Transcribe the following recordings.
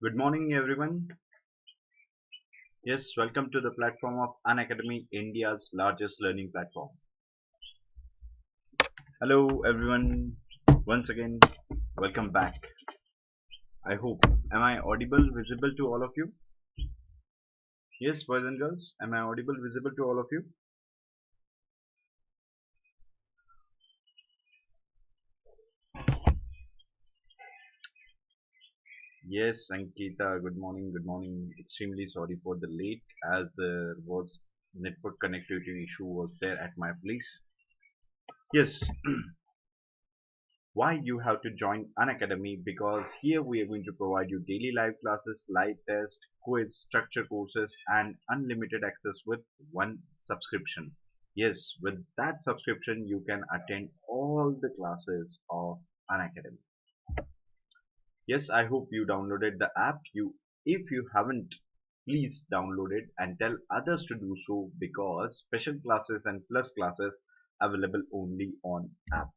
Good morning, everyone. Yes, welcome to the platform of Unacademy, India's largest learning platform. Hello, everyone. Once again, welcome back. I hope. Am I audible, visible to all of you? Yes, boys and girls. Am I audible, visible to all of you? Yes, Ankita. Good morning. Good morning. Extremely sorry for the late, as there was network connectivity issue was there at my place. Yes, why you have to join Unacademy, because here we are going to provide you daily live classes, live test, quiz, structure courses and unlimited access with one subscription. Yes, with that subscription you can attend all the classes of Unacademy. Yes, I hope you downloaded the app. If you haven't, please download it and tell others to do so, because special classes and plus classes available only on app.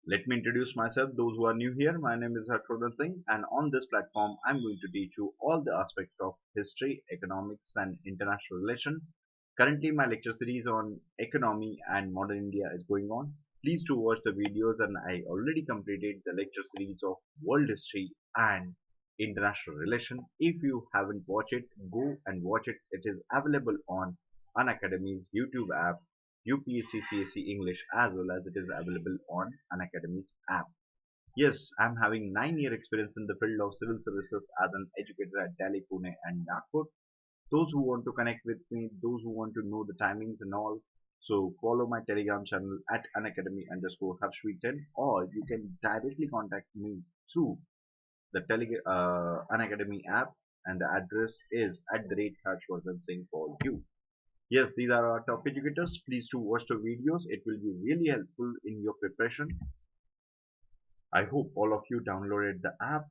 Let me introduce myself. Those who are new here, my name is Harshvardhan Singh, and on this platform, I'm going to teach you all the aspects of history, economics, and international relation. Currently, my lecture series on economy and modern India is going on. Please do watch the videos, and I already completed the lecture series of world history and international relation. If you haven't watched it, go and watch it. It is available on Unacademy's YouTube app, UPSC CSE English, as well as it is available on Unacademy's app. Yes, I'm having 9-year experience in the field of civil services as an educator at Delhi, Pune and Nagpur. Those who want to connect with me, those who want to know the timings and all, so follow my Telegram channel at unacademy_Harshvardhan, or you can directly contact me through the Unacademy app, and the address is @Harshvardhan Singh for you. Yes, these are our top educators. Please do watch the videos. It will be really helpful in your preparation. I hope all of you downloaded the app.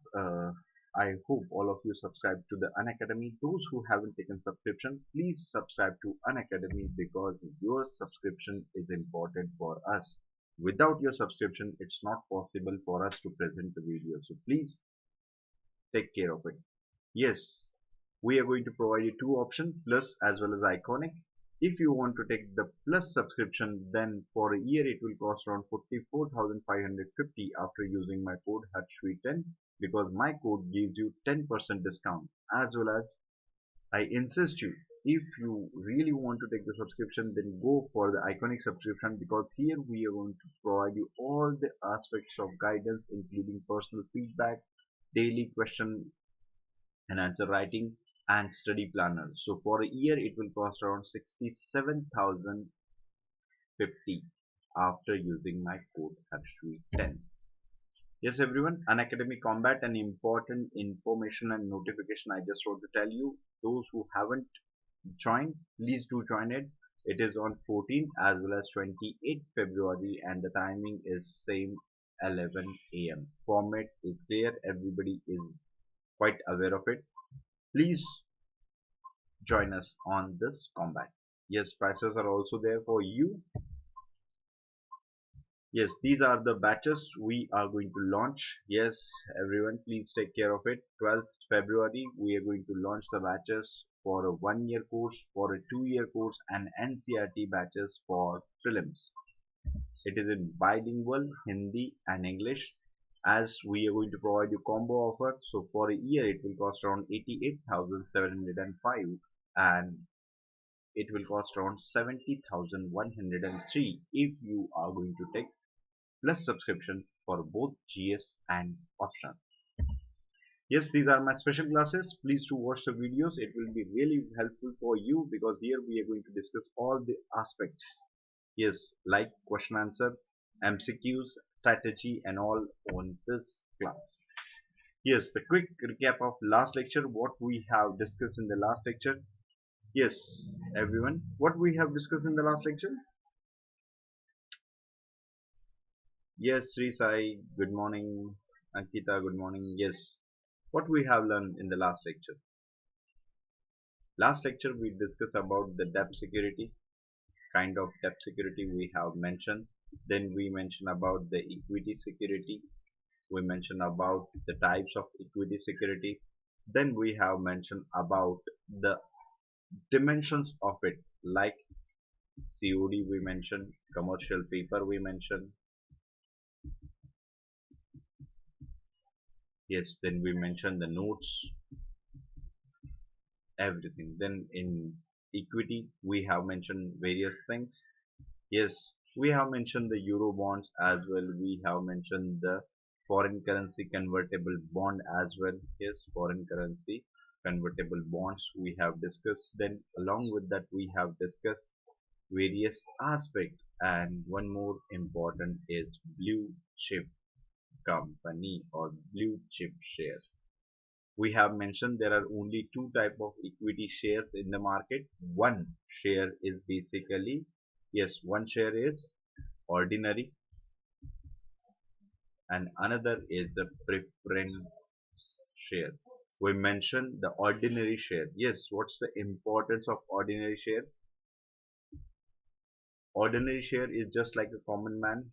I hope all of you subscribe to the Unacademy. Those who haven't taken subscription, please subscribe to Unacademy, because your subscription is important for us. Without your subscription, it's not possible for us to present the video. So please take care of it. Yes, we are going to provide you two options, plus as well as iconic. If you want to take the plus subscription, then for a year it will cost around 44,550 after using my code HUTSHWE10, because my code gives you 10% discount. As well as, I insist you, if you really want to take the subscription, then go for the iconic subscription, because here we are going to provide you all the aspects of guidance, including personal feedback, daily question and answer writing, and study planner. So for a year it will cost around 67,050 after using my code HUTSHWE10. Yes everyone, Unacademy Combat, an important information and notification I just want to tell you. Those who haven't joined, please do join it. It is on 14th as well as 28th February, and the timing is same, 11 a.m. Format is clear, everybody is quite aware of it. Please join us on this combat. Yes, prizes are also there for you. Yes, these are the batches we are going to launch. Yes, everyone, please take care of it. 12th February, we are going to launch the batches for a 1-year course, for a 2-year course, and NCRT batches for prelims. It is in bilingual Hindi and English, as we are going to provide you combo offer. So for a year it will cost around 88,705, and it will cost around 70,103 if you are going to take plus subscription for both GS and optional. Yes, these are my special classes. Please do watch the videos. It will be really helpful for you, because here we are going to discuss all the aspects. Yes, like question answer, MCQs, strategy and all on this class. Yes, the quick recap of last lecture, what we have discussed in the last lecture. Yes, everyone, what we have discussed in the last lecture? Yes, Sri Sai, good morning. Ankita, good morning. Yes, what we have learned in the last lecture? Last lecture we discussed about the debt security, kind of debt security we have mentioned. Then we mentioned about the equity security. we mentioned about the types of equity security. Then we have mentioned about the dimensions of it, like COD we mentioned, commercial paper we mentioned. Yes, then we mentioned the notes, everything. Then in equity, we have mentioned various things. Yes, we have mentioned the euro bonds as well. We have mentioned the foreign currency convertible bond as well. Yes, foreign currency convertible bonds we have discussed. Then along with that, we have discussed various aspects. And one more important is blue chip company or blue chip shares. We have mentioned there are only two type of equity shares in the market. One share is basically, yes, one share is ordinary and another is the preference share. We mentioned the ordinary share. Yes, what's the importance of ordinary share? Ordinary share is just like a common man.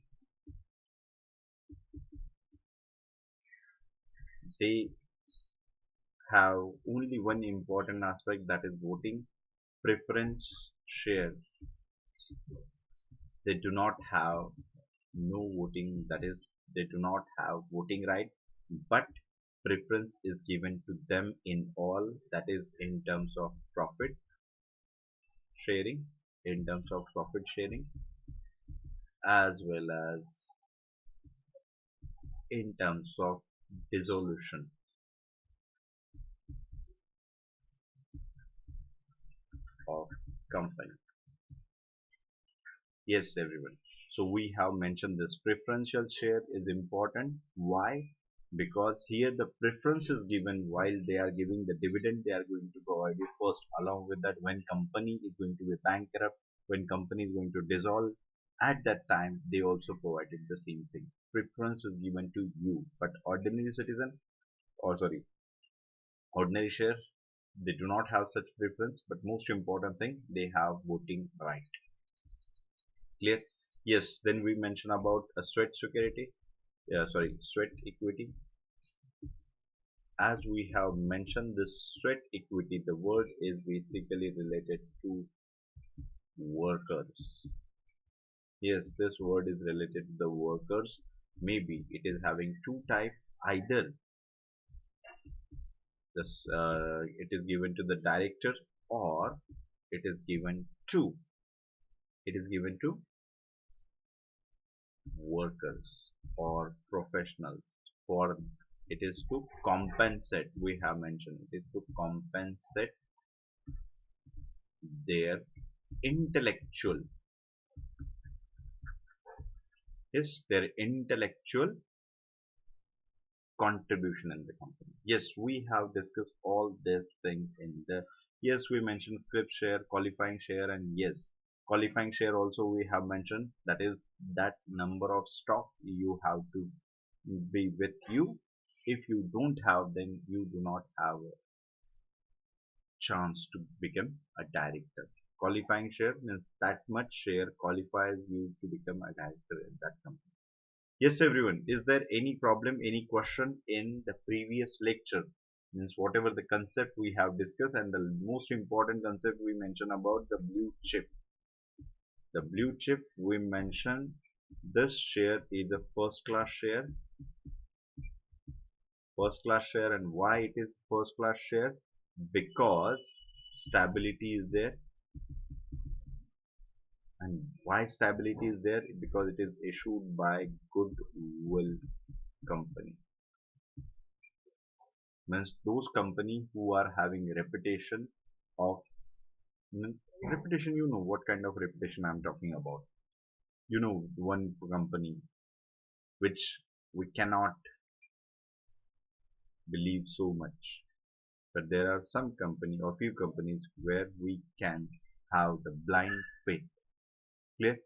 They have only one important aspect, that is voting. Preference share, they do not have no voting, that is they do not have voting right, but preference is given to them in all, that is in terms of profit sharing, in terms of profit sharing, as well as in terms of dissolution of company. Yes, everyone. So we have mentioned this preferential share is important. Why? Because here the preference is given while they are giving the dividend, they are going to provide you first. Along with that, when company is going to be bankrupt, when company is going to dissolve, at that time they also provided the same thing. Preference is given to you, but ordinary citizen, or sorry, ordinary share, they do not have such preference. But most important thing, they have voting right. Clear? Yes, then we mention about a sweat security, sorry, sweat equity. As we have mentioned this sweat equity, the word is basically related to workers. Yes, this word is related to the workers. Maybe it is having two types. Either this it is given to the director, or it is given to it is given to workers or professionals. For it is to compensate, we have mentioned it is to compensate their intellectual, yes, their intellectual contribution in the company. Yes, we have discussed all these things in the, yes, we mentioned script share, qualifying share, and yes, qualifying share also we have mentioned, that is that number of stock you have to be with you. If you don't have, then you do not have a chance to become a director. Qualifying share means that much share qualifies you to become a director in that company. Yes, everyone, is there any problem, any question in the previous lecture? Means whatever the concept we have discussed, and the most important concept we mentioned about the blue chip. The blue chip we mentioned, this share is a first class share. And why it is first class share? Because stability is there. And why stability is there? Because it is issued by goodwill company. Means those company who are having reputation of, reputation, you know what kind of reputation I'm talking about. You know, one company which we cannot believe so much, but there are some company or few companies where we can have the blind faith. Clear?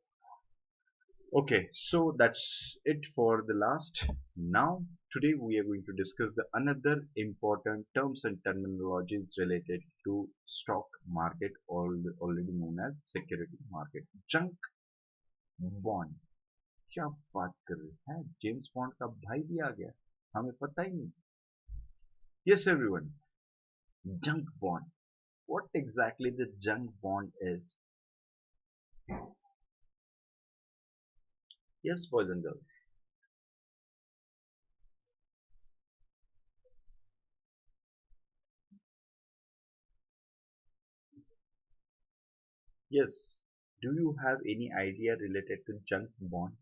Okay, so that's it for the last. Now, today we are going to discuss the another important terms and terminologies related to stock market, or already known as security market, junk bond. क्या बात कर रहे हैं, James bond का भाई भी आ गया, हमें पता ही नहीं. Yes everyone, junk bond. What exactly the junk bond is? Yes boys and girls. Yes. Do you have any idea related to junk bond?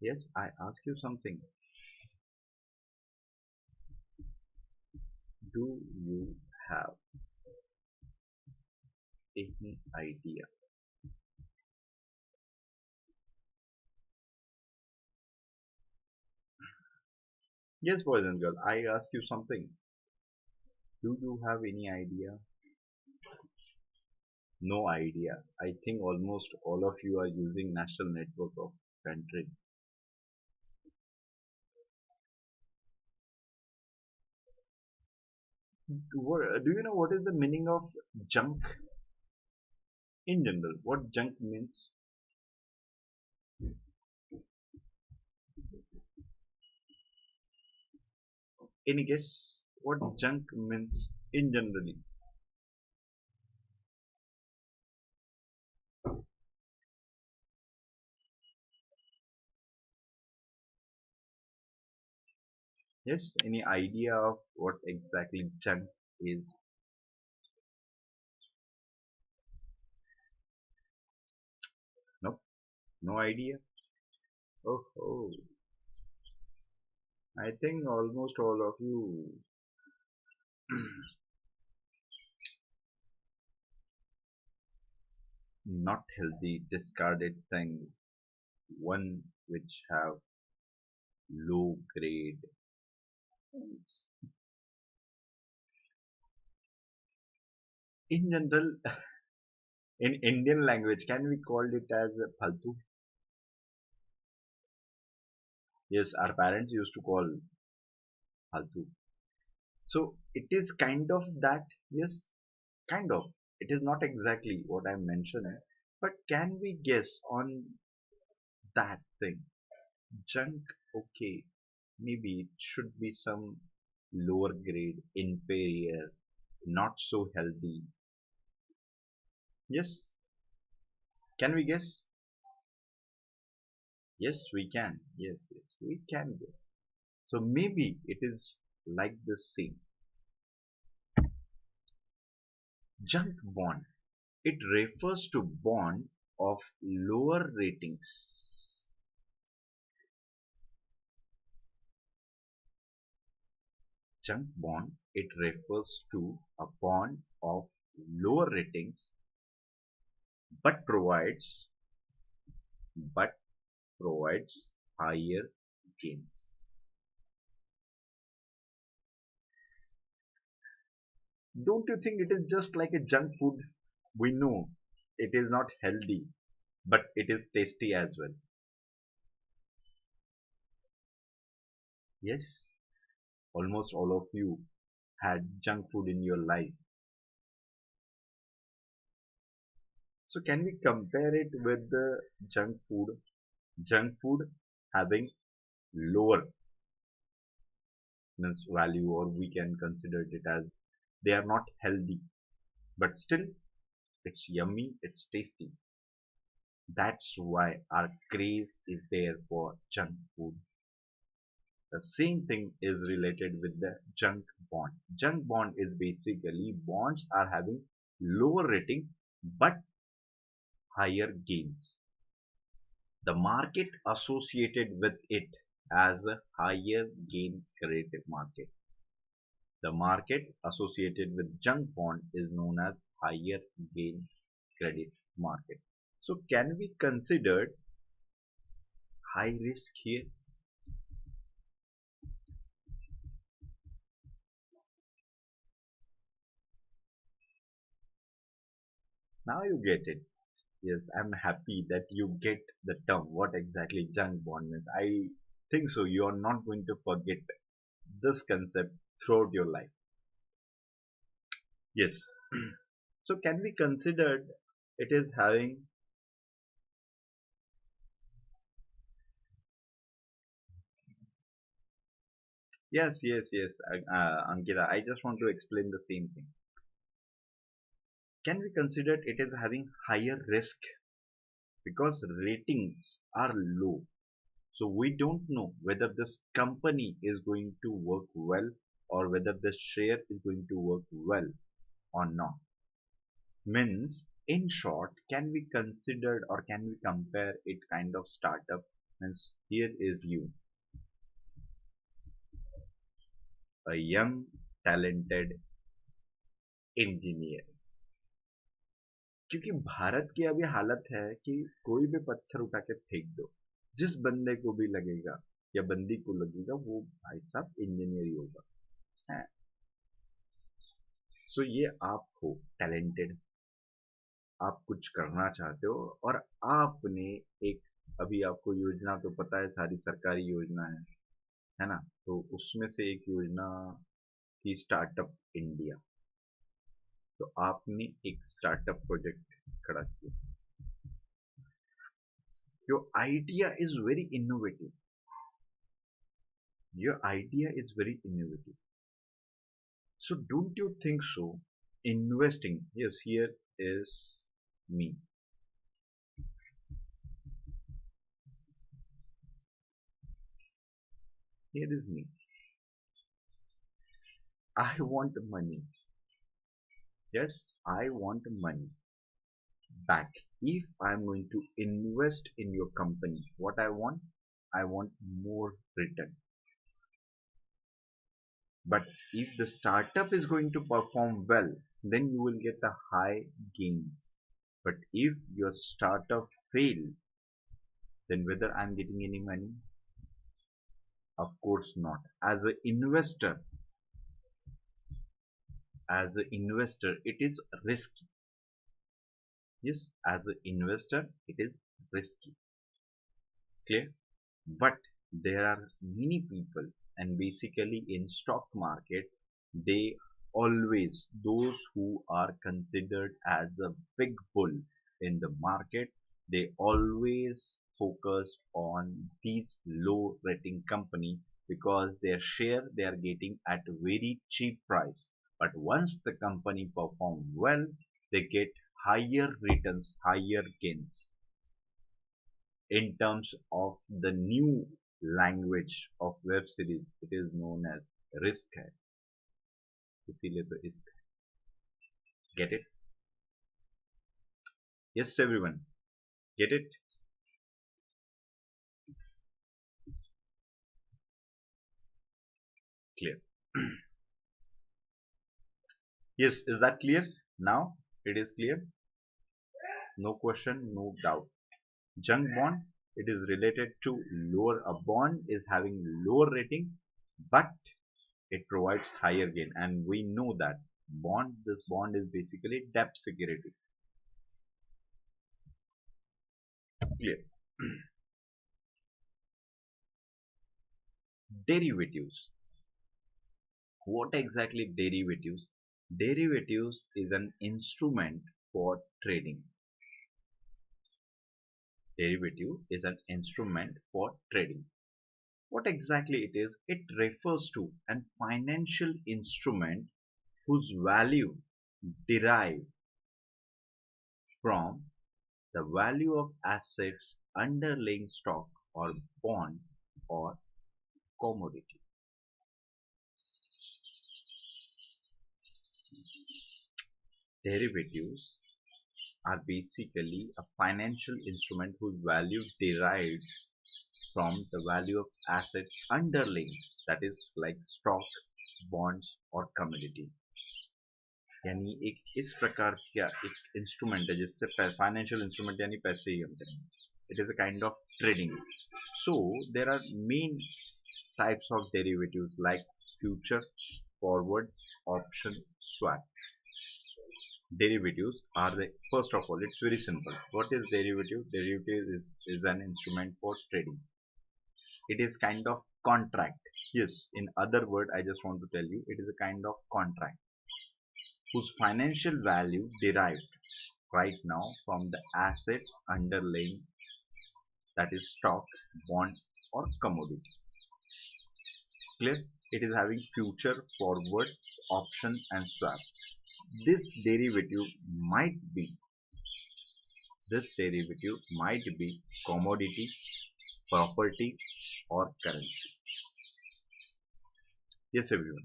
Yes, I ask you something. Do you have any idea? Yes, boys and girls, I ask you something. Do you have any idea? No idea. I think almost all of you are using national network of country. Do you know what is the meaning of junk in general? What junk means? Any guess what junk means in generally? Yes, any idea of what exactly junk is? No, no idea. Oh, oh, I think almost all of you not healthy, discarded things, one which have low grade. In general, in Indian language, can we call it as phaltu? Yes, our parents used to call phaltu. So it is kind of that, yes, kind of. It is not exactly what I'm mentioning, but can we guess on that thing? Junk, okay, maybe it should be some lower grade, inferior, not so healthy. Yes, can we guess? Yes, we can. Yes, yes, we can guess. So maybe it is like the same. Junk bond. It refers to bond of lower ratings. Junk bond. It refers to a bond of lower ratings but but provides higher gains. Don't you think it is just like a junk food? We know it is not healthy, but it is tasty as well. Yes, almost all of you had junk food in your life. So can we compare it with the junk food? Junk food having lower means value, or we can consider it as they are not healthy, but still it's yummy, it's tasty. That's why our craze is there for junk food. The same thing is related with the junk bond. Junk bond is basically bonds are having lower rating but higher gains. The market associated with it as a higher gain credit market. The market associated with junk bond is known as higher gain credit market. So can we consider high risk here? Now you get it. Yes, I'm happy that you get the term, what exactly junk bond means. I think so. You are not going to forget this concept throughout your life. Yes. So can we consider it is having, yes, Ankita, I just want to explain the same thing. Can we consider it is having higher risk because ratings are low? So we don't know whether this company is going to work well or whether the share is going to work well or not. Means, in short, can we consider or can we compare it kind of startup? Means here is you, a young, talented engineer. क्योंकि भारत की अभी हालत है कि कोई भी पत्थर उठा के फेंक दो, जिस बंदे को भी लगेगा या बंदी को लगेगा वो भाई साहब इंजीनियर ही होगा है। सो ये आप हो टैलेंटेड, आप कुछ करना चाहते हो और आपने एक, अभी आपको योजना तो पता है, सारी सरकारी योजना है ना? तो उसमें से एक योजना थी स्टार्टअप इंडिया। तो आपने एक स्टार्टअप प्रोजेक्ट खड़ा किया। Your idea is very innovative. Your idea is very innovative. So don't you think so? Investing, yes, here is me. Here is me. I want money. Yes, I want money back. If I'm going to invest in your company, what I want more return. But if the startup is going to perform well, then you will get a high gains. But if your startup fails, then whether I'm getting any money? Of course not. As an investor, it is risky. Yes, as an investor, it is risky. Clear? But there are many people, and basically in stock market, they always, those who are considered as a big bull in the market, they always focus on these low rating company because their share they are getting at a very cheap price. But once the company perform well, they get higher returns, higher gains. In terms of the new language of web series, it is known as risk है, इसीलिए तो risk है. Get it? Yes, everyone, get it? Clear? Yes, is that clear? Now it is clear. No question, no doubt. Junk bond, it is related to lower. A bond is having lower rating, but it provides higher gain, and we know that bond. This bond is basically debt security. Clear? Derivatives. What exactly derivatives? Derivatives is an instrument for trading. Derivative is an instrument for trading. What exactly it is? It refers to an financial instrument whose value derived from the value of assets underlying stock or bond or commodity. Derivatives are basically a financial instrument whose value derives from the value of assets underlying, that is like stock, bonds or commodity. यानी एक इस प्रकार का एक instrument है जिससे financial instrument यानी पैसे ही हम करेंगे. It is a kind of trading. So there are main types of derivatives like future, forward, option, swap. Derivatives are the, first of all, it's very simple. What is derivative? Derivative is an instrument for trading. It is kind of contract. Yes, in other word, I just want to tell you, it is a kind of contract. whose financial value derived right now from the assets underlying, that is stock, bond or commodity. Clear? It is having future, forward, option and swap. This derivative might be this derivative might be commodity, property or currency. Yes everyone.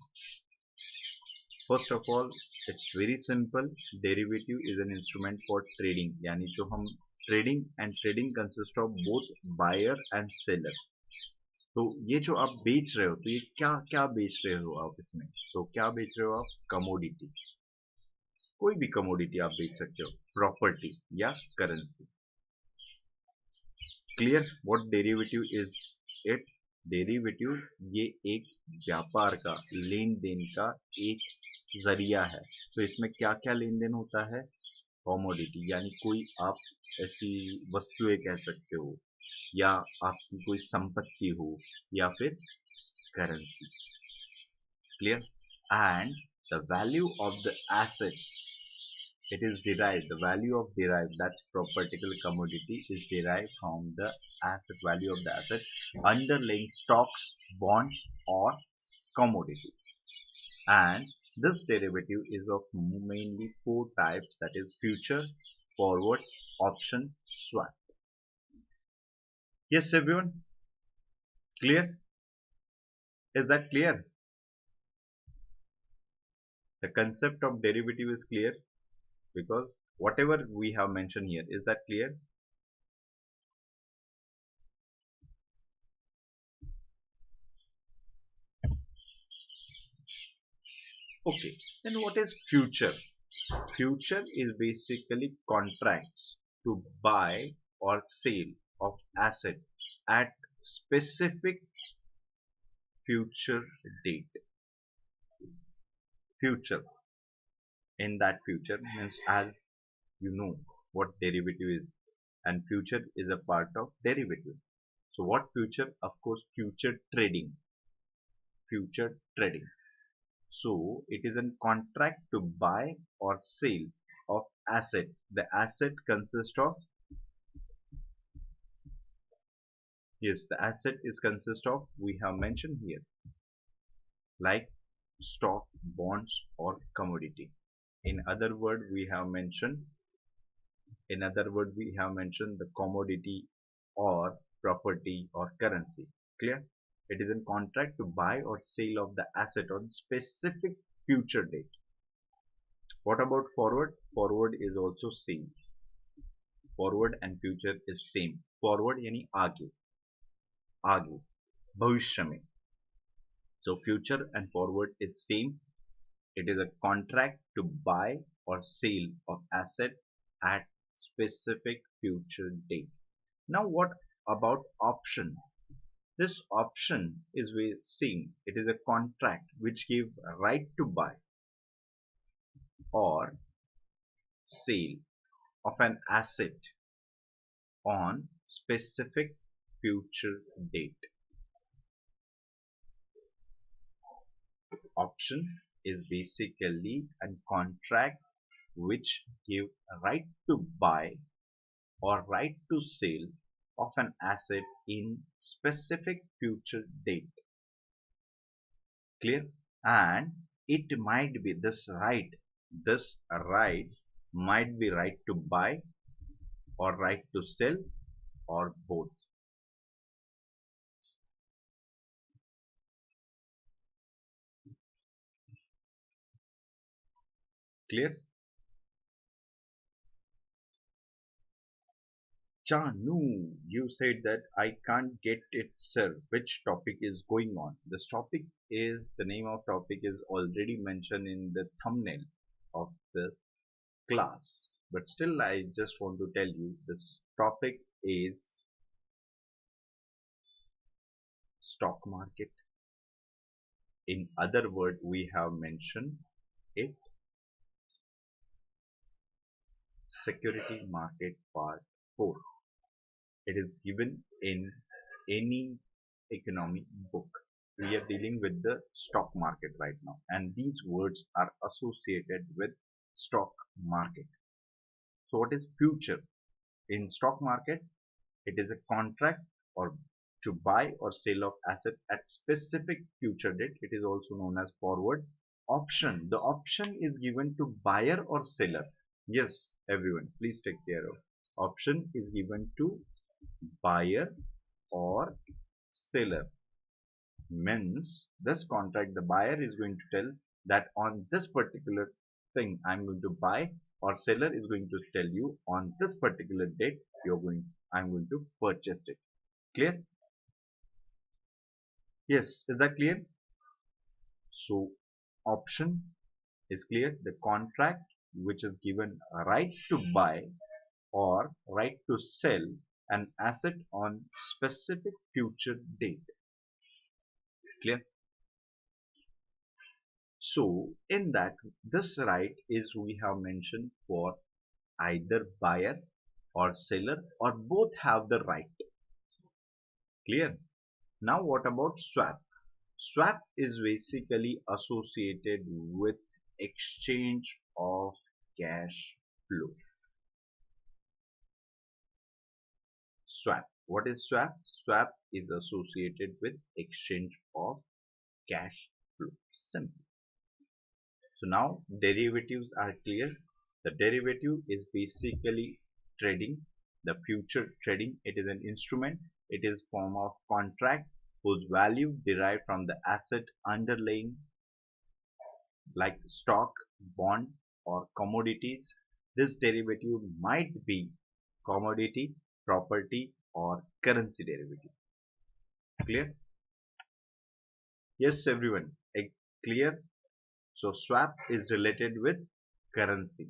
First of all, it's very simple. Derivative is an instrument for trading. यानी जो हम trading and trading consists of both buyer and seller. तो ये जो आप बेच रहे हो, तो ये क्या क्या बेच रहे हो आप इसमें? तो क्या बेच रहे हो आप? कमोडिटी. कोई भी कमोडिटी आप बेच सकते हो, प्रॉपर्टी या currency. Clear what derivative is it? Derivative ये एक व्यापार का, लेन देन का एक जरिया है. तो इसमें क्या क्या लेन देन होता है? कमोडिटी यानी कोई आप ऐसी वस्तुएं कह सकते हो, या आपकी कोई संपत्ति हो, या फिर currency. Clear? And the value of the assets, it is derived, the value of derived, that particular commodity is derived from the asset value of the asset underlying stocks, bonds or commodity. And this derivative is of mainly four types, that is future, forward, option, swap. Yes everyone, clear? Is that clear? The concept of derivative is clear, because whatever we have mentioned here, is that clear? Okay, then what is future? Future is basically contracts to buy or sale of asset at specific future date. Future, in that future means, as you know what derivative is, and future is a part of derivative. So what future? Of course future trading. Future trading. So it is a contract to buy or sale of asset. The asset consists of, yes, the asset is consist of, we have mentioned here, like stock, bonds or commodity. In other word we have mentioned the commodity or property or currency. Clear? It is a contract to buy or sale of the asset on specific future date. What about forward? Forward is also same. Forward and future is same. Forward यानी आगे, आगे, भविष्य में. So future and forward is same. It is a contract to buy or sale of asset at specific future date. Now what about option? This option is same. It is a contract which gives right to buy or sale of an asset on specific future date. Option is basically a contract which give right to buy or right to sale of an asset in specific future date. Clear? And it might be this right might be right to buy or right to sell or both. Clear? Chanu, you said that I can't get it, sir. Which topic is going on? This topic is, the name of topic is already mentioned in the thumbnail of the class. But still I just want to tell you, this topic is stock market. In other word, we have mentioned it security market part 4. It is given in any economy book. we are dealing with the stock market right now, and these words are associated with stock market. So what is future? In stock market, it is a contract or to buy or sale of asset at specific future date. It is also known as forward option. The option is given to buyer or seller. Yes, everyone, please take care of. Option is given to buyer or seller. Means this contract, the buyer is going to tell that on this particular thing I'm going to buy, or seller is going to tell you on this particular date I'm going to purchase it. Clear? Yes, is that clear? So option is clear, the contract which is given a right to buy or right to sell an asset on specific future date. Clear? So in that, this right is we have mentioned for either buyer or seller, or both have the right. Clear? Now what about swap? Swap is basically associated with exchange of cash flow. Swap. What is swap? Swap is associated with exchange of cash flow. Simple. So now derivatives are clear. The derivative is basically trading, the future trading. It is an instrument. It is form of contract whose value derived from the asset underlying, like stock, bond, or commodities. This derivative might be commodity, property, or currency derivative. Clear? Yes, everyone. Clear? So swap is related with currency.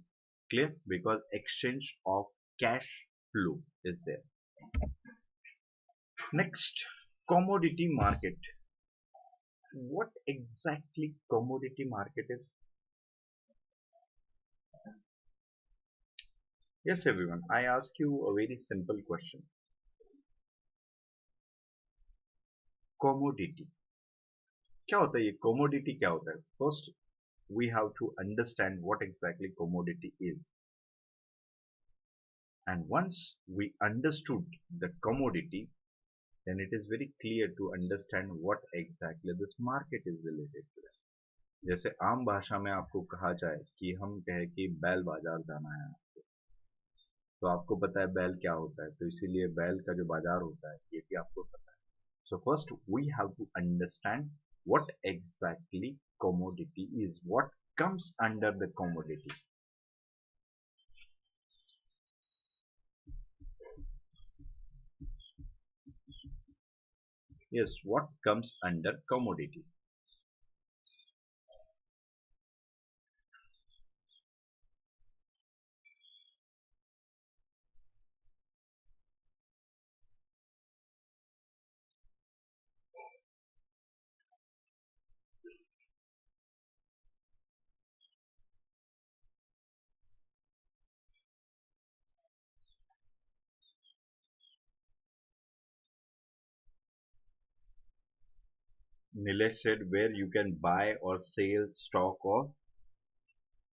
Clear? Because exchange of cash flow is there. Next, commodity market. What exactly commodity market is? Yes, everyone. I ask you a very simple question. Commodity. क्या होता है ये? Commodity क्या होता है? First, we have to understand what exactly commodity is. And once we understood the commodity, then it is very clear to understand what exactly this market is related to that. जैसे आम भाषा में आपको कहा जाए कि हम कहें कि बैल बाजार जाना है आपको, तो आपको पता है बैल क्या होता है, तो इसीलिए बैल का जो बाजार होता है ये भी आपको पता है. So first we have to understand what exactly commodity is, what comes under the commodity. Yes, what comes under commodity? Nilesh said where you can buy or sell stock of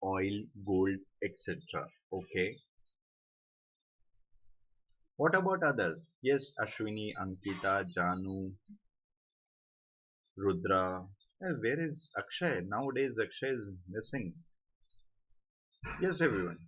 oil, gold, etc. Okay. What about others? Yes, Ashwini, Ankita, Janu, Rudra. Where is Akshay? Nowadays Akshay is missing. Yes, everyone.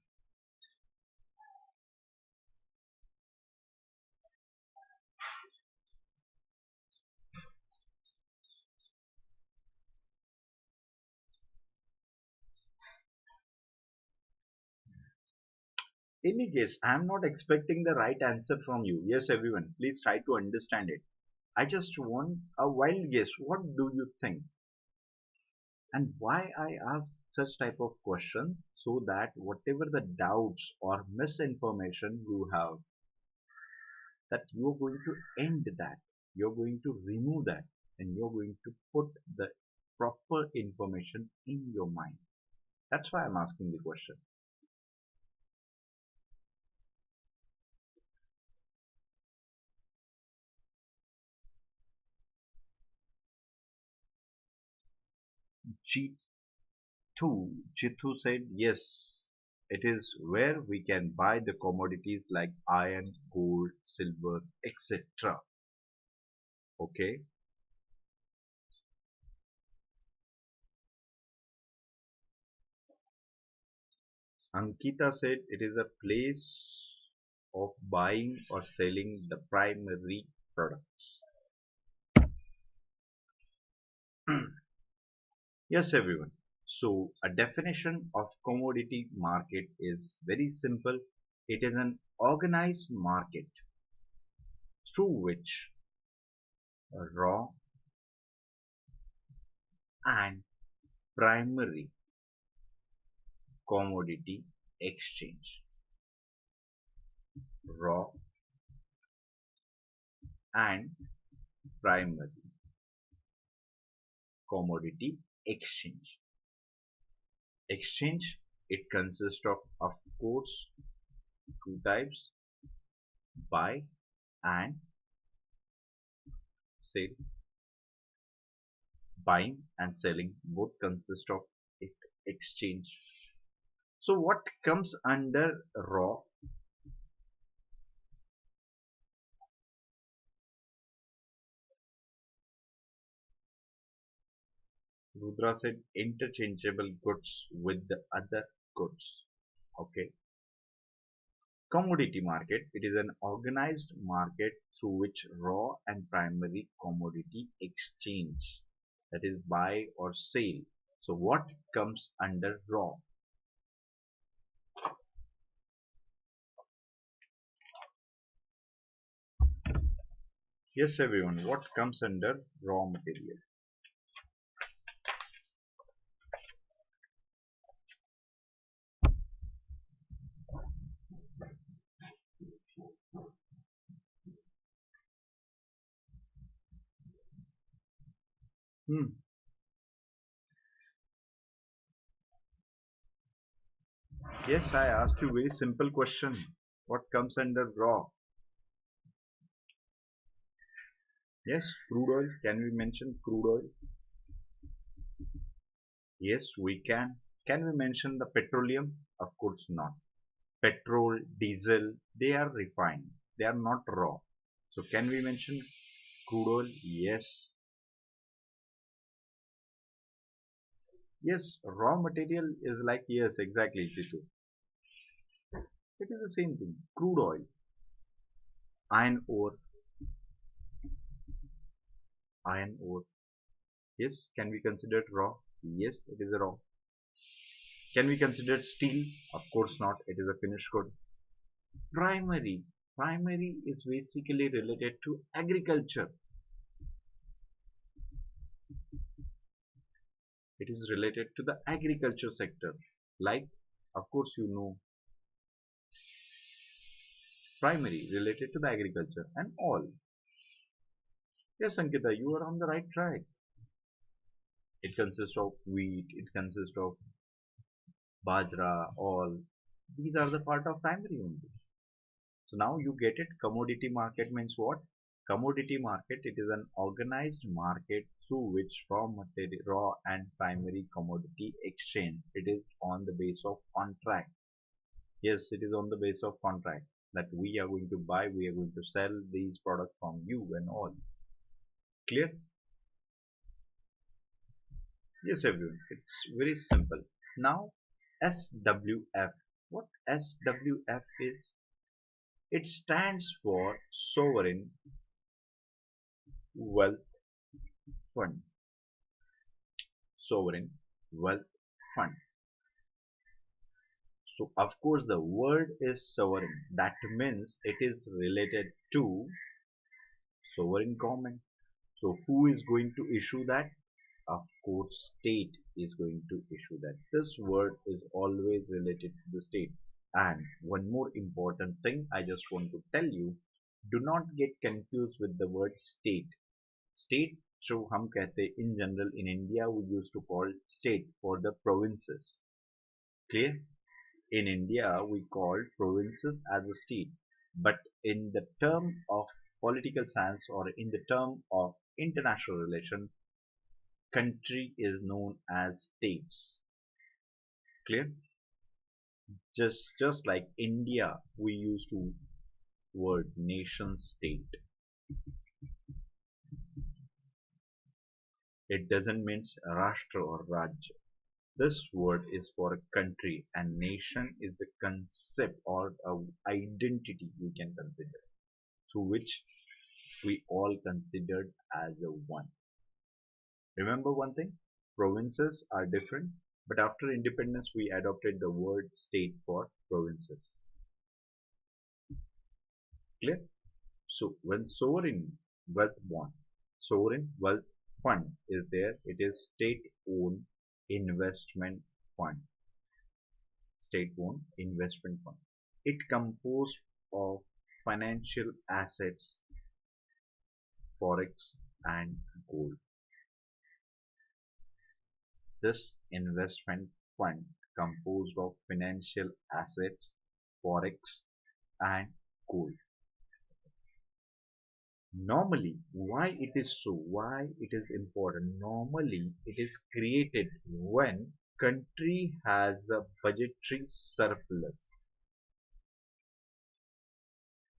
Any case, I am not expecting the right answer from you. Yes, everyone. Please try to understand it. I just want a wild guess. What do you think? And why I ask such type of question? So that whatever the doubts or misinformation you have, that you're going to end that, you're going to remove that, and you're going to put the proper information in your mind. That's why I'm asking the question. Jithu said yes. It is where we can buy the commodities like iron, gold, silver, etc. Okay. Ankita said it is a place of buying or selling the primary products. Yes, everyone. So, a definition of commodity market is very simple. It is an organized market through which raw and primary commodity exchange. Raw and primary commodity exchange. Exchange, it consists of course, two types, buy and sell. Buying and selling both consist of exchange. So what comes under raw? Rudra said interchangeable goods with the other goods. Okay. Commodity market. It is an organized market through which raw and primary commodity exchange. That is buy or sale. So what comes under raw? Yes, everyone. What comes under raw material? Hmm. Yes, I asked you a very simple question. What comes under raw? Yes, crude oil. Can we mention crude oil? Yes, we can. Can we mention the petroleum? Of course not. Petrol, diesel, they are refined. They are not raw. So can we mention crude oil? Yes. Yes, raw material is like, yes, exactly, Jitu. It is the same thing. Crude oil, iron ore, iron ore. Yes, can we consider it raw? Yes, it is raw. Can we consider steel? Of course not. It is a finished good. Primary. Primary is basically related to agriculture. It is related to the agriculture sector. Like, of course, you know, primary related to the agriculture and all. Yes, Ankita, you are on the right track. It consists of wheat, it consists of bajra, all. These are the part of primary only. So now you get it. Commodity market means what? Commodity market, it is an organized market through which raw and primary commodity exchange. It is on the base of contract. Yes, it is on the base of contract that we are going to buy, we are going to sell these products from you and all. Clear? Yes, everyone. It's very simple. Now, SWF. What SWF is? It stands for Sovereign Wealth Fund. Sovereign Wealth Fund. So, of course, the word is sovereign. That means it is related to sovereign government. So, who is going to issue that? Of course, state is going to issue that. This word is always related to the state. And one more important thing I just want to tell you, do not get confused with the word state. State, so हम कहते in general in India we used to call state for the provinces. Clear? In India we call provinces as a state. But in the term of political science or in the term of international relation, country is known as states. Clear? Just like India, we use to word nation state. It doesn't mean Rashtra or Rajya. This word is for a country, and nation is the concept or identity we can consider, through which we all considered as a one. Remember one thing, provinces are different, but after independence we adopted the word state for provinces. Clear? So when sovereign wealth fund is there, it is state-owned investment fund. State-owned investment fund. It composed of financial assets, forex, and gold. This investment fund composed of financial assets, forex, and gold. Normally, why it is so? Why it is important? Normally, it is created when country has a budgetary surplus,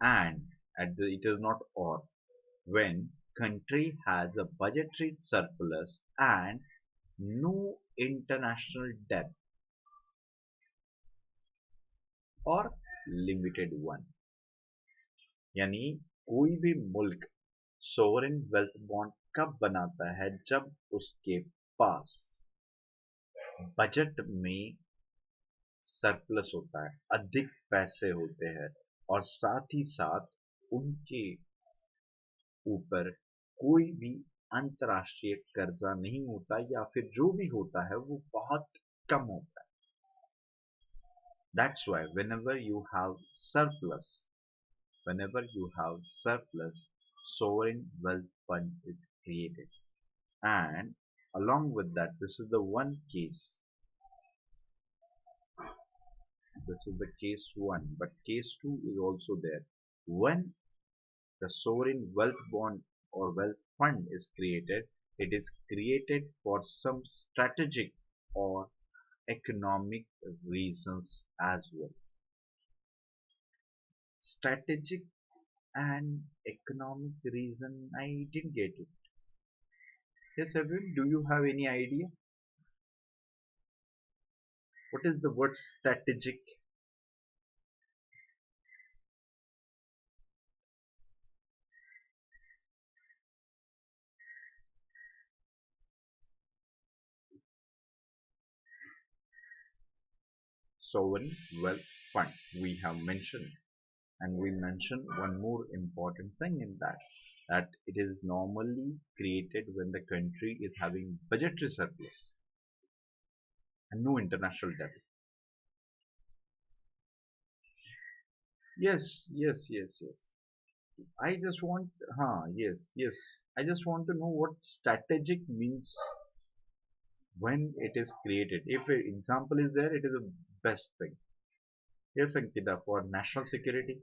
and it is not or, when country has a budgetary surplus and no international debt और limited one, यानी कोई भी मुल्क sovereign wealth bond कब बनाता है, जब उसके पास बजट में सरप्लस होता है, अधिक पैसे होते हैं, और साथ ही साथ उनके ऊपर कोई भी अंतर्राष्ट्रीय कर्जा नहीं होता, या फिर जो भी होता है वो बहुत कम होता है. That's why whenever you have surplus, sovereign wealth fund is created. And along with that, this is the one case. This is the case one, but case two is also there. When the sovereign wealth bond or wealth fund is created, it is created for some strategic or economic reasons as well. Strategic and economic reason, I didn't get it. Yes, everyone, do you have any idea? What is the word strategic? Sovereign wealth fund we have mentioned, and we mentioned one more important thing in that it is normally created when the country is having budgetary surplus and no international debt. Yes. I just want, yes. I just want to know what strategic means when it is created. If an example is there, it is the best thing. Yes, Ankita, for national security.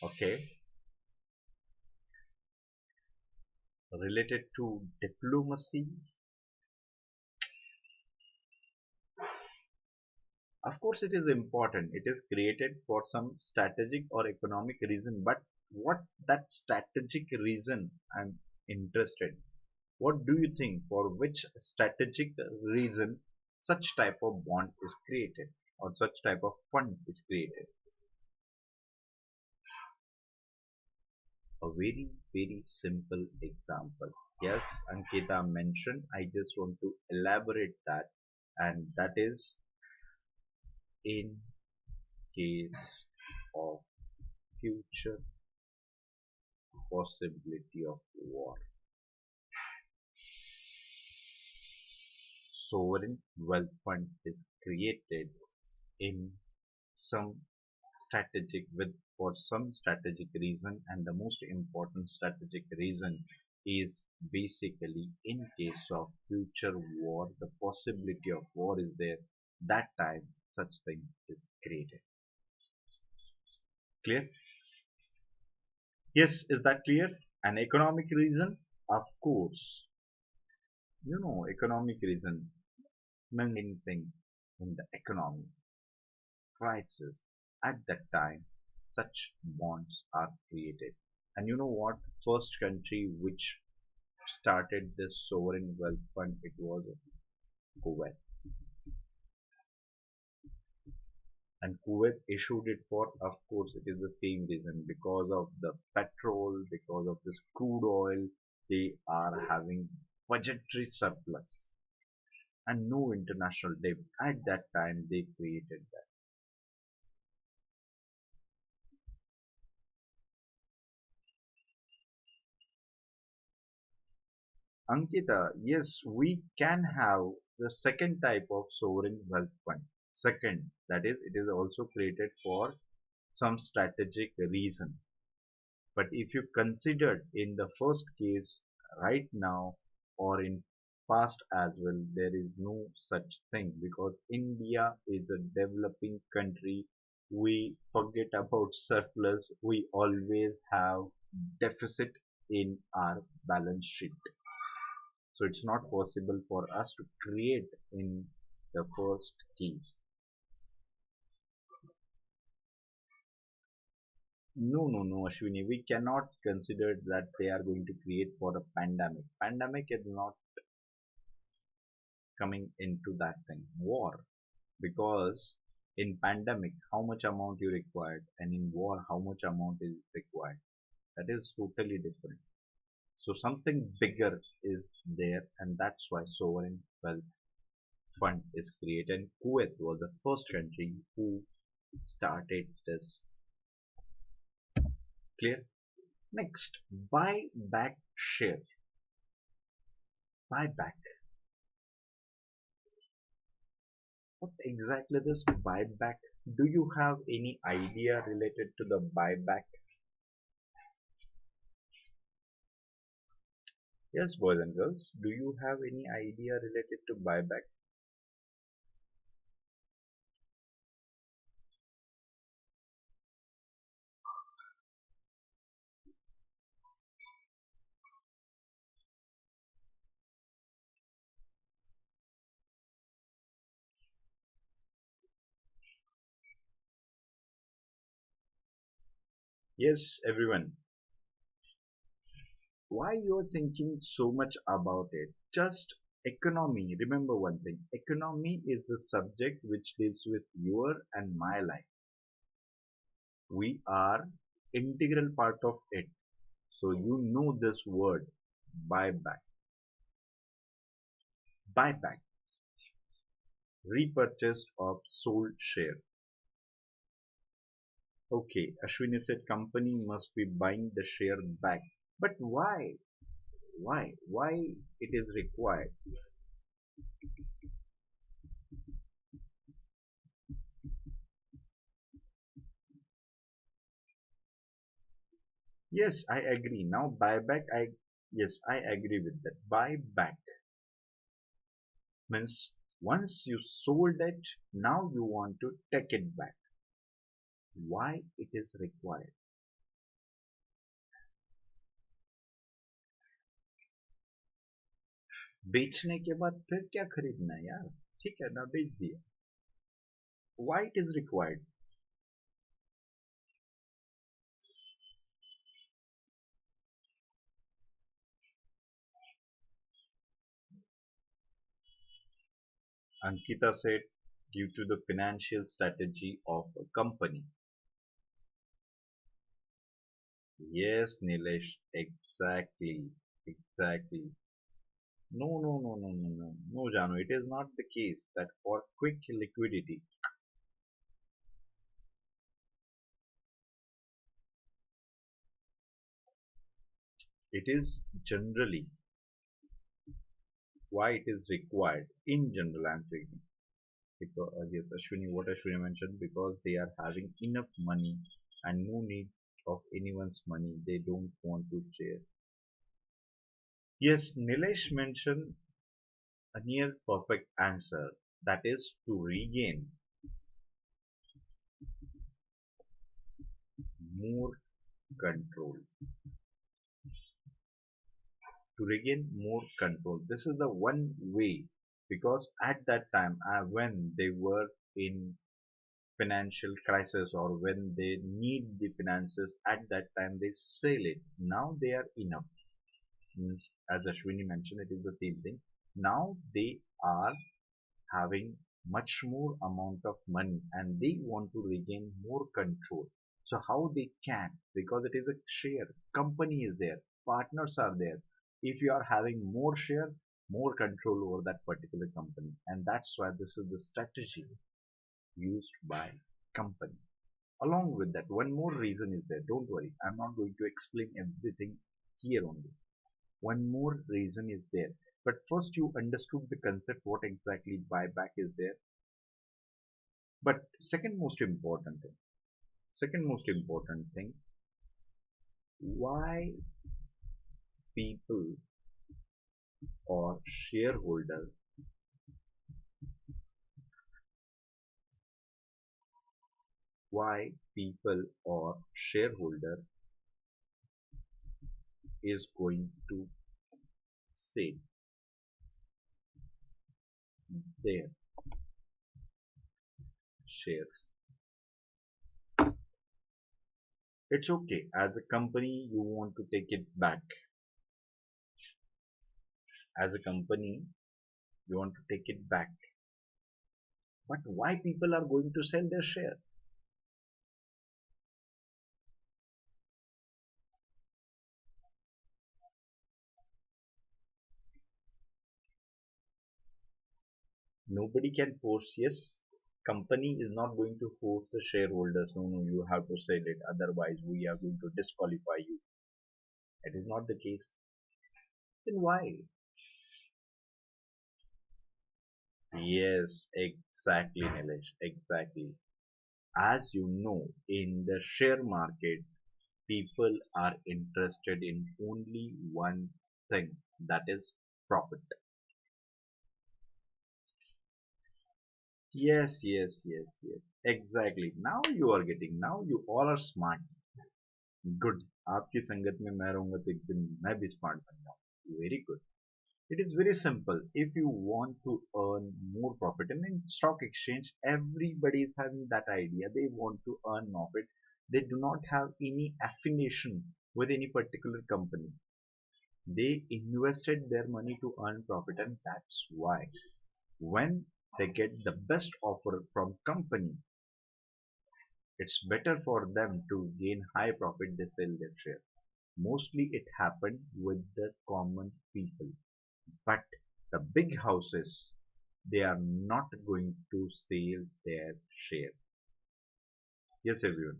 Okay. Related to diplomacy. Of course, it is important. It is created for some strategic or economic reason. But what that strategic reason I'm interested. What do you think, for which strategic reason such type of bond is created or such type of fund is created? A very, very simple example. Yes, Ankita mentioned, I just want to elaborate that, and that is in case of future possibility of war. Sovereign wealth fund is created in some strategic with for some strategic reason, and the most important strategic reason is basically in case of future war, the possibility of war is there, that time such thing is created. Clear? Yes, is that clear? An economic reason, of course. Economic reason, main thing in the economy, crisis. At that time, such bonds are created. And you know what? First country which started this sovereign wealth fund, it was Kuwait. And Kuwait issued it for, of course, it is the same reason because of the petrol, because of this crude oil, they are having budgetary surplus and no international debt. At that time, they created that. Ankita, yes, we can have the second type of sovereign wealth fund. Second, that is, it is also created for some strategic reason. But if you considered in the first case right now or in past as well, there is no such thing because India is a developing country. We forget about surplus. We always have deficit in our balance sheet. So it's not possible for us to create in the first case. No, no, no, Ashwini. We cannot consider that they are going to create for a pandemic. Pandemic is not coming into that thing. War. Because in pandemic, how much amount you required, and in war, how much amount is required. That is totally different. So something bigger is there, and that's why sovereign wealth fund is created. Kuwait was the first country who started this. Clear? Next, buy back share. Buyback. What exactly this buyback? Do you have any idea related to the buyback? Yes, boys and girls, do you have any idea related to buyback? Yes, everyone. Why you're thinking so much about it? Just economy. Remember one thing. Economy is the subject which deals with your and my life. We are integral part of it. So you know this word, buyback. Buyback, repurchase of sold share. Okay, Ashwini said company must be buying the share back. But why? Why? Why it is required? Yes, I agree. Now buyback, yes, I agree with that. Buyback means once you sold it, now you want to take it back. Why it is required? बेचने के बाद फिर क्या खरीदना है यार? ठीक है ना, बेच दिया. Why it is required? Ankita said due to the financial strategy of a company. Yes, Nilesh, exactly, exactly. No, no, no, no, no, no, no, Janu. It is not the case that for quick liquidity, it is generally why it is required in general. I'm saying because yes, Ashwini, what Ashwini mentioned, because they are having enough money and no need of anyone's money. They don't want to share. Yes, Nilesh mentioned a near perfect answer. That is to regain more control. to regain more control. This is the one way, because at that time when they were in financial crisis or when they need the finances, at that time they sell it. Now they are enough. Means, as Ashwini mentioned, it is the same thing. Now they are having much more amount of money and they want to regain more control. So how they can? Because it is a share, company is there, partners are there. If you are having more share, more control over that particular company, and that's why this is the strategy used by company. Along with that, one more reason is there. Don't worry, I'm not going to explain everything here only. One more reason is there. But first you understood the concept, what exactly buyback is there. But second most important thing, why people or shareholder, why people or shareholder is going to sell their shares. It's okay. As a company, you want to take it back. As a company, you want to take it back. But why people are going to sell their share? Nobody can force. Yes, company is not going to force the shareholders. No, no, you have to sell it. Otherwise, we are going to disqualify you. It is not the case. Then why? Yes, exactly, Nilesh. Exactly. As you know, in the share market, people are interested in only one thing, that is profit. Yes, yes, yes, yes. Exactly. Now you are getting, now you all are smart. Good. आपकी संगत में मैं रहूंगा तो एक दिन मैं भी smart बन जाऊंगा. Very good. It is very simple. If you want to earn more profit, and in stock exchange, everybody is having that idea. They want to earn profit. They do not have any affiliation with any particular company. They invested their money to earn profit, and that's why when they get the best offer from company, it's better for them to gain high profit. They sell their share. Mostly it happened with the common people, but the big houses, they are not going to sell their share. Yes, everyone.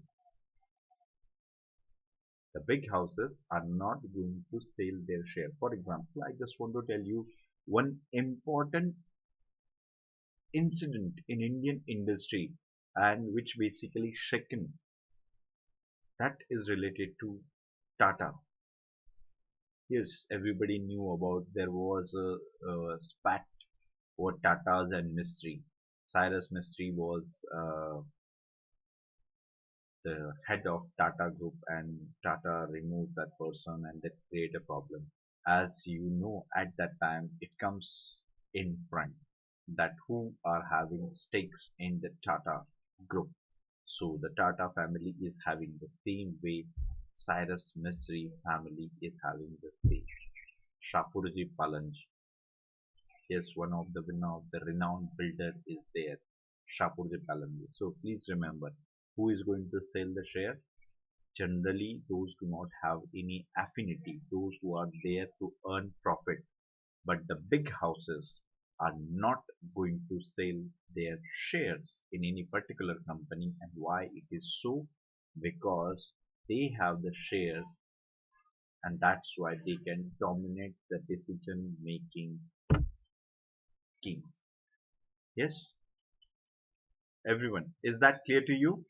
The big houses are not going to sell their share. For example, I just want to tell you one important incident in Indian industry, and which basically shaken, that is related to Tata. Yes, everybody knew about, there was a spat over Tata's and Mistry. Cyrus Mistry was the head of Tata Group, and Tata removed that person and that create a problem. As you know, at that time, it comes in front that who are having stakes in the Tata Group. So the Tata family is having the same way. Cyrus Mistry family is having the same. Shapurji Palanj, yes, one of the winner of the renowned builder is there, Shapurji Palanj. So please remember, who is going to sell the share? Generally, those do not have any affinity, those who are there to earn profit. But the big houses are not going to sell their shares in any particular company. And why it is so? Because they have the shares, and that's why they can dominate the decision making kings. Yes, everyone, is that clear to you?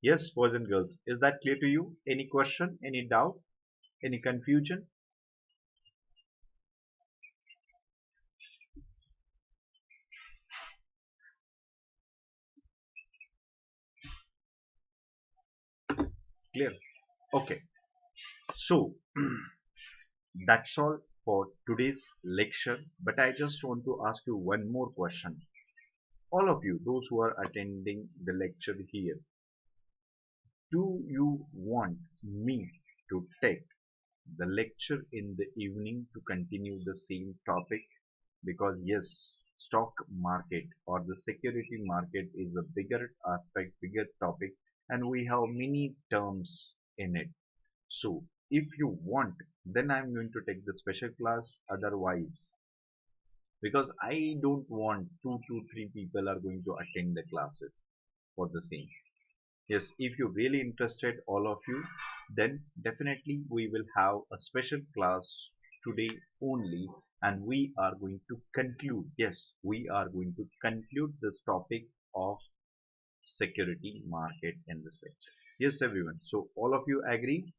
Yes, boys and girls, is that clear to you? Any question, any doubt, any confusion? Clear? Okay. So That's all for today's lecture, but I just want to ask you one more question. All of you, those who are attending the lecture here, do you want me to take the lecture in the evening to continue the same topic? Because yes, stock market or the security market is a bigger aspect, bigger topic, and we have many terms in it. So if you want, then I'm going to take the special class. Otherwise, because I don't want two to three people are going to attend the classes for the same. Yes, if you're really interested, all of you, then definitely we will have a special class today only, and we are going to conclude. Yes, we are going to conclude this topic of security market in this lecture. Yes, everyone. So all of you agree?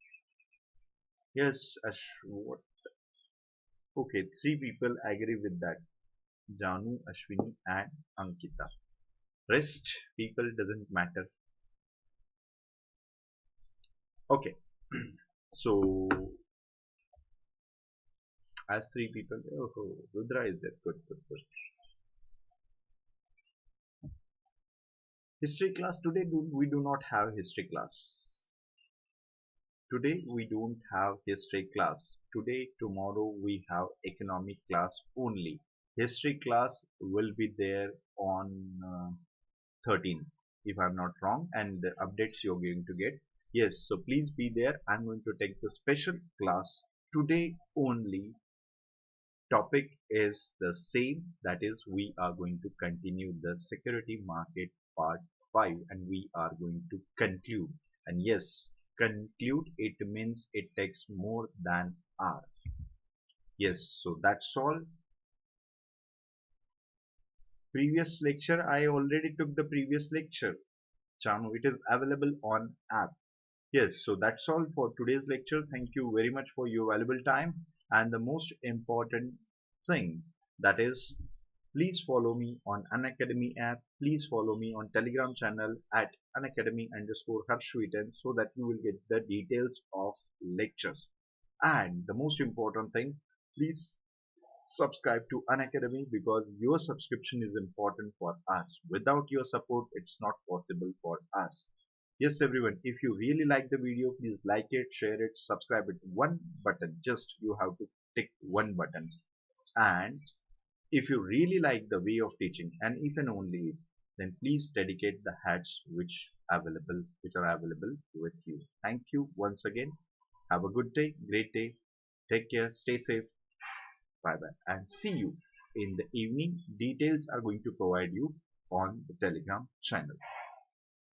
Yes, what? Okay, three people agree with that. Janu, Ashwini, and Ankita. Rest people doesn't matter. Okay. So as three people, oh, Rudra is there. Good, good, good. History class today. We do not have history class. Today we don't have history class. Today, tomorrow we have economic class only. History class will be there on 13, if I'm not wrong, and the updates you're going to get. Yes, so please be there. I'm going to take the special class today only. Topic is the same, that is we are going to continue the security market part 5, and we are going to conclude. And yes, conclude, it means it takes more than hour. Yes, so that's all. Previous lecture, I already took the previous lecture. Chanu, it is available on app. Yes, so that's all for today's lecture. Thank you very much for your valuable time. And the most important thing, that is, please follow me on Unacademy app. Please follow me on Telegram channel at Unacademy_Harshvardhan, so that you will get the details of lectures. And the most important thing, please subscribe to Unacademy, because your subscription is important for us. Without your support, it's not possible for us. Yes, everyone, if you really like the video, please like it, share it, subscribe it. One button, just you have to tick one button. And if you really like the way of teaching, and if and only if, then please dedicate the hats which are available with you. Thank you once again. Have a good day, great day. Take care, stay safe. Bye bye, and see you in the evening. Details are going to provide you on the Telegram channel.